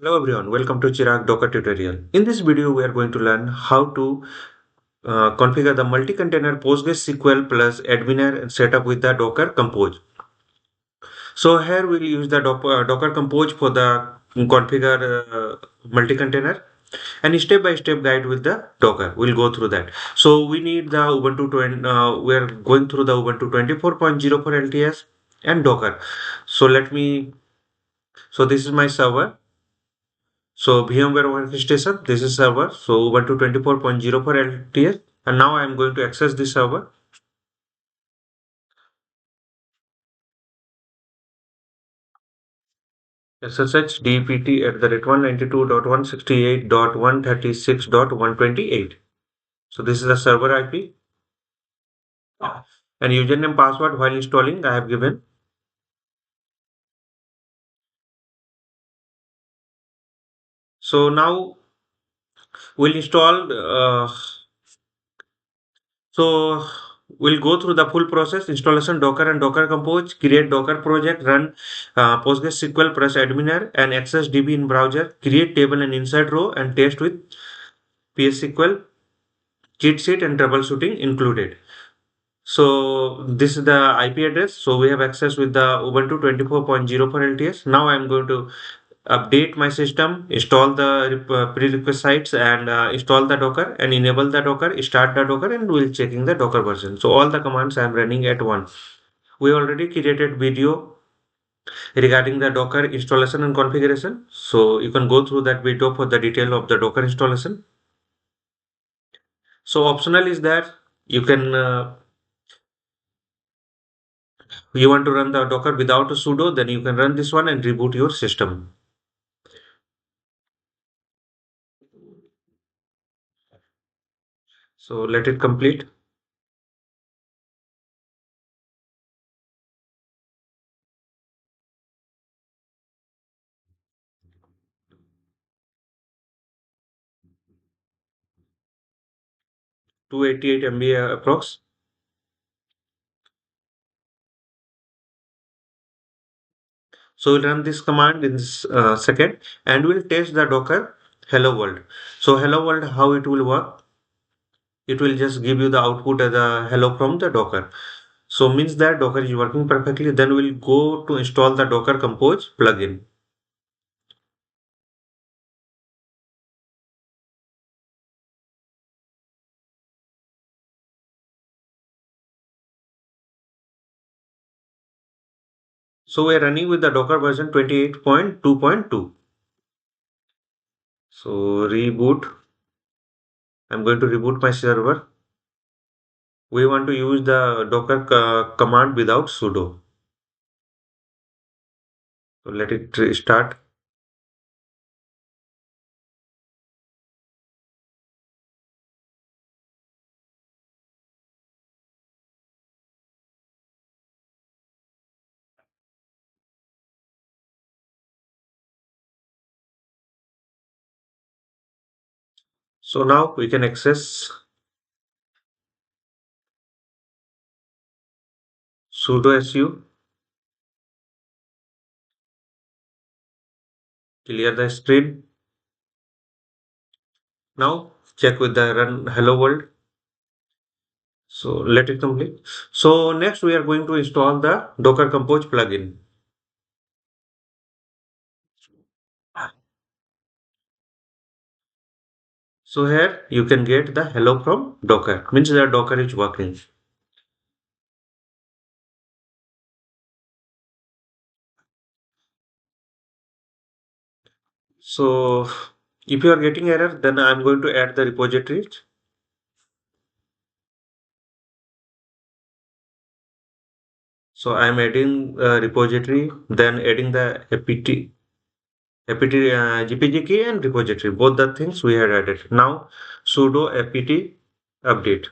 Hello everyone, welcome to Chirag Docker tutorial. In this video, we are going to learn how to configure the multi-container PostgreSQL plus Adminer setup with the Docker Compose. So here we'll use the Docker Compose for the configure multi-container and step-by-step guide with the Docker. We'll go through that. So we need the Ubuntu 20, we are going through the Ubuntu 24.0 for LTS and Docker. So this is my server. So VMware Workstation, this is server. So Ubuntu 24.0 for LTS. And now I am going to access this server. SSH DPT at the rate 192.168.136.128. So this is the server IP. And username password while installing I have given. So now we'll install So we'll go through the full process: installation Docker and Docker Compose, create Docker project, run PostgreSQL plus adminer and access DB in browser, create table and insert row and test with psql, cheat sheet and troubleshooting included. So this is the IP address. So we have access with the Ubuntu 24.0 for LTS. Now I'm going to update my system, install the prerequisites and install the Docker and enable the Docker, start the Docker and we'll checking the Docker version. So all the commands I'm running at once. We already created video regarding the Docker installation and configuration. So you can go through that video for the detail of the Docker installation. So optional is that you can you want to run the Docker without a sudo, then you can run this one and reboot your system. So let it complete. Two 88 MB approx. So we'll run this command in this second and we'll test the Docker hello world. So hello world, how it will work? It will just give you the output as a hello from the Docker. So means that Docker is working perfectly. Then we'll go to install the Docker Compose plugin. So we're running with the Docker version 28.2.2. So reboot. I'm going to reboot my server. We want to use the Docker command without sudo. So let it start. So now we can access sudo su, clear the screen. Now check with the run hello world. So let it complete. So next we are going to install the Docker Compose plugin. So here you can get the hello from Docker, means the Docker is working. So if you are getting error, then I'm going to add the repositories. So I'm adding repository, then adding the apt gpg key and repository. Both the things we had added. Now sudo apt update.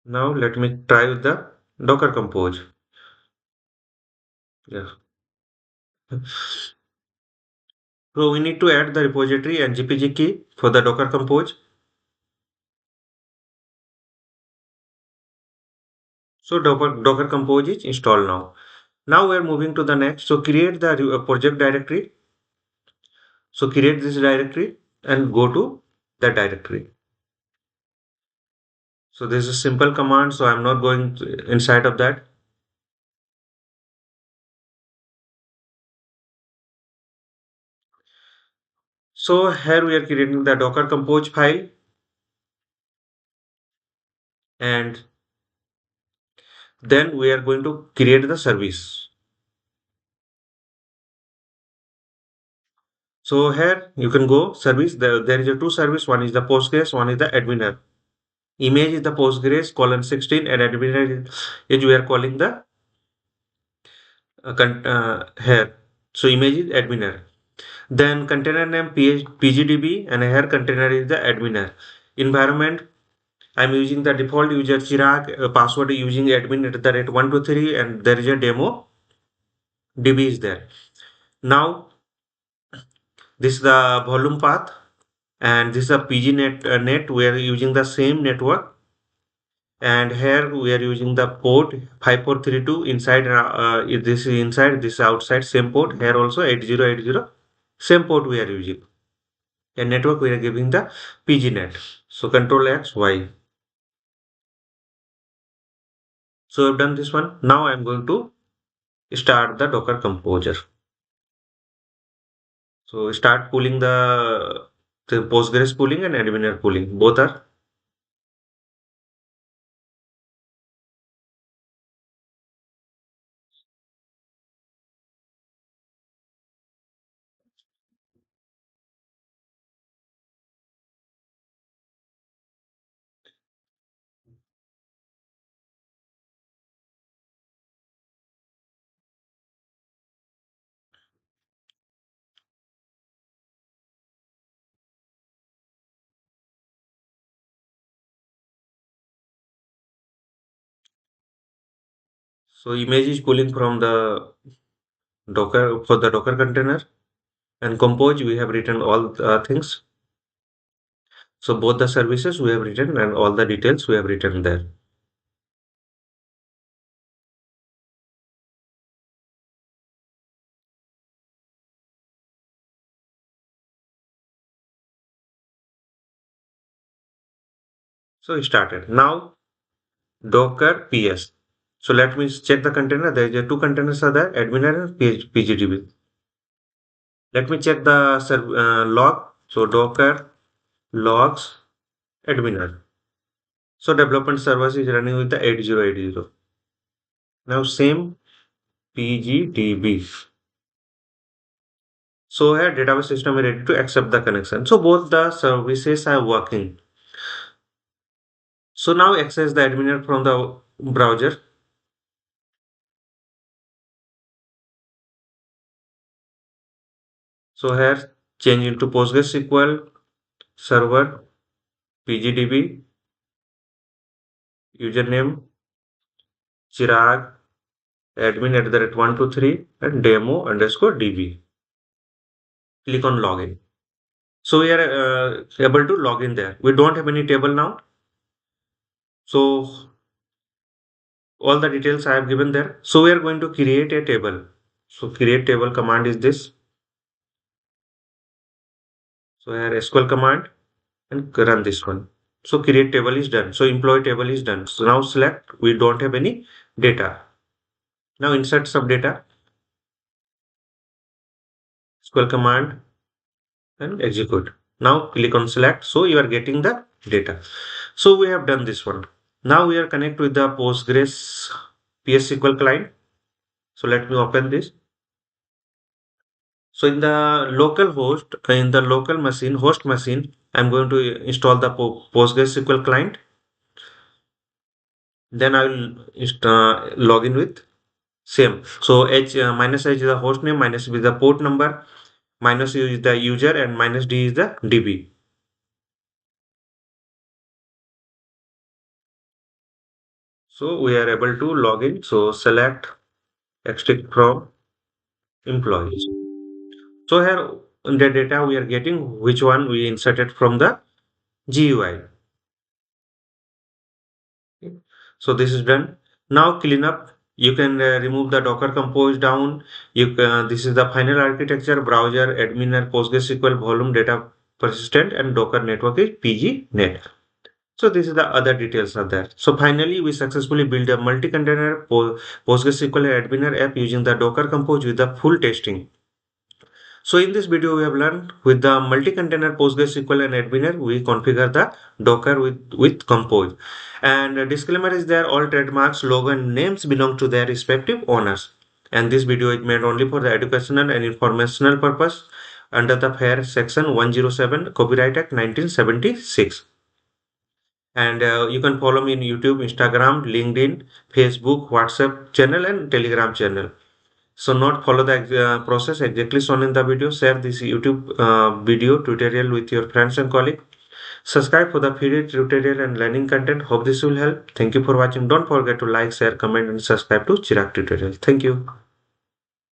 Now let me try with the Docker Compose. Yeah. So we need to add the repository and GPG key for the Docker Compose. So Docker Compose is installed now. Now we are moving to the next. So create the project directory. So create this directory and go to the directory. So this is a simple command. So I'm not going inside of that. So here we are creating the Docker Compose file, and then we are going to create the service. So here you can go service. There is a two service. One is the Postgres, one is the adminer. Image is the Postgres colon 16 and adminer is we are calling the here. So image is adminer. Then container name PGDB and here container is the adminer. Environment, I'm using the default user Chirag, password using admin at the rate 123 and there is a demo DB is there. Now this is the volume path and this is a PG net. We are using the same network, and here we are using the port 5432 inside. This is inside, this is outside, same port. Here also 8080, same port we are using. And network we are giving the PG net. So control X Y. So I've done this one. Now I'm going to start the Docker Composer. So start pulling the Postgres pulling and adminer pulling. Both are. So image is pulling from the Docker for the Docker container, and Compose we have written all things. So both the services we have written and all the details we have written there. So we started. Now Docker PS. So let me check the container. There is a two containers are there, adminer and PGDB. Let me check the log. So Docker logs adminer. So development service is running with the 8080. Now same PGDB. So here database system is ready to accept the connection. So both the services are working. So now access the adminer from the browser. So here change into PostgreSQL server PGDB username Chirag admin at the rate 123 and demo underscore DB. Click on login. So we are able to log in there. We don't have any table now. So all the details I have given there. So we are going to create a table. So create table command is this. So here SQL command and run this one. So create table is done. So employee table is done. So now select, we don't have any data. Now insert some data, SQL command and execute. Now click on select. So you are getting the data. So we have done this one. Now we are connect with the Postgres PSQL client. So let me open this. So in the local host, in the local machine, host machine, I'm going to install the PostgreSQL client. Then I will log in with same. So h minus h is the host name, minus b is the port number, minus u is the user, and minus d is the db. So we are able to log in. So select extract from employees. So here the data we are getting, which one we inserted from the GUI. So this is done. Now clean up. You can remove the Docker Compose down. This is the final architecture: browser, adminer, PostgreSQL, volume, data persistent, and Docker network is PG-net. So this is the other details are there. So finally, we successfully built a multi-container PostgreSQL Adminer app using the Docker Compose with the full testing. So in this video, we have learned with the multi-container PostgreSQL and Adminer, we configure the Docker with Compose. And a disclaimer is there, all trademarks, logo and names belong to their respective owners. And this video is made only for the educational and informational purpose under the FAIR section 107 Copyright Act 1976. And you can follow me in YouTube, Instagram, LinkedIn, Facebook, WhatsApp channel and Telegram channel. So not follow the process exactly shown in the video. Share this YouTube video tutorial with your friends and colleagues. Subscribe for the free tutorial and learning content. Hope this will help. Thank you for watching. Don't forget to like, share, comment and subscribe to Chirag tutorial. Thank you.